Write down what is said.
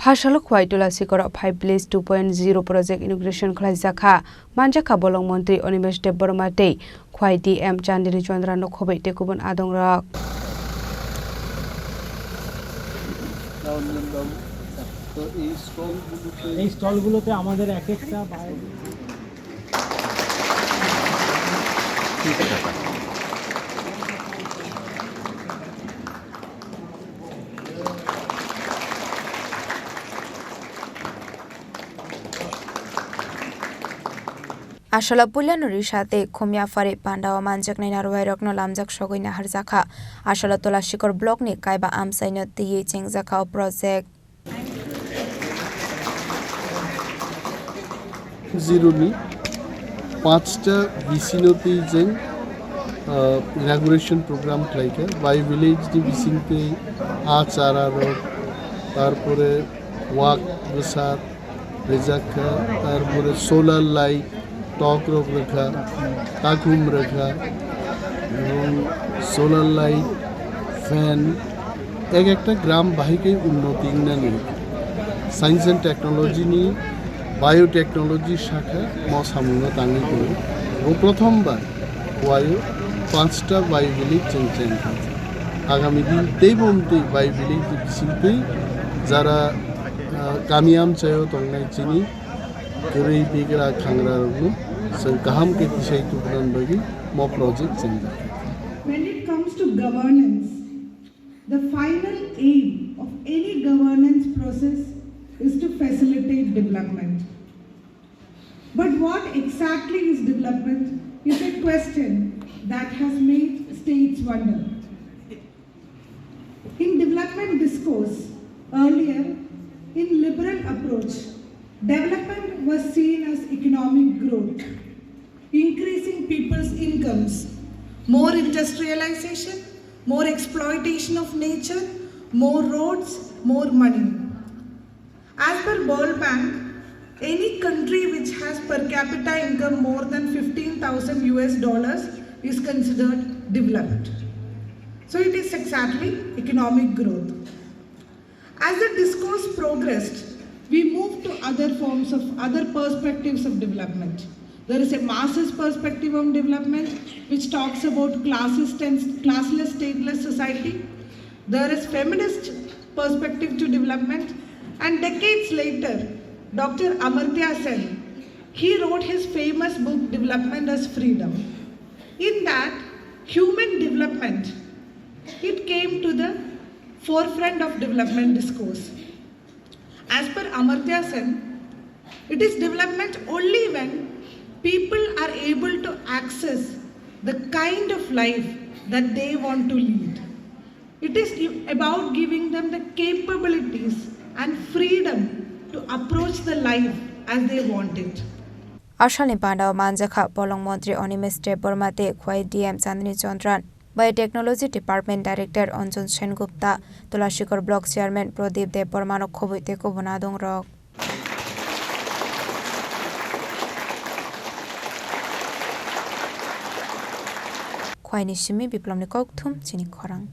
Phasalo khwai Tulashikar 5 Place 2.0 project inauguration Khlaijakha manjakha bolong mantri Animesh Debormate khwai DM Chandini Chandra no khobai tekubon adongrak এই স্টলগুলোতে আমাদের এক একটা Ashala pulanuri sate khomya fare pandawa manjak nai narwai rokno lamjak sogoina harjakha ashala Tulashikar block ni kaiba amsaino tiye chengjakha project Ziruni 5টা বিসিনতি যেন inauguration program Khlaijakha by village di bisinte achara rok tarpore walk prasad Khlaijakha tarpore solar light টক রোগ রেখা কাকুম রেখা এবং solar light fan এক একটা গ্রাম বাহিকে উন্নতি নেই science and technology নিয়ে biotechnology শাখা মশামুনো তাঙ্গি করে এবং প্রথমবার ওয়ায়ু 5টা বায়ু ভিলেজ চেঞ্চেন আগামী দিন তেইবন্তি বায়ু ভিলেজ শিল্পী যারা কামিয়াম চায়ও তংনাই চিনি Kuri bigra khangra rugnu so kaham ke tisai tu bulan bagi mo project chinda. When it comes to governance, the final aim of any governance process is to facilitate development. But what exactly is development is a question that has made states wonder. In development discourse earlier, in liberal approach, development was seen as economic growth, increasing people's incomes, more industrialization, more exploitation of nature, more roads, more money. As per World Bank, any country which has per capita income more than $15,000 is considered developed. So it is exactly economic growth. As the discourse progressed, we move to other perspectives of development. There is a Marxist perspective on development which talks about classless, stateless society. There is feminist perspective to development. And decades later, Dr. Amartya Sen, he wrote his famous book, Development as Freedom. In that, human development, it came to the forefront of development discourse. As per Amartya Sen, it is development only when people are able to access the kind of life that they want to lead. It is about giving them the capabilities and freedom to approach the life as they want it. Ashali pandawa manjakha bolong mantri Animesh Debormate khwai DM Chandini Chandran Biotechnology Department Director Anjan Sengupta Tulashikar Block Chairman Pradip Debormano khoboi tekubon adongrok khwai ni simi biplomni kokthum Chini Khorang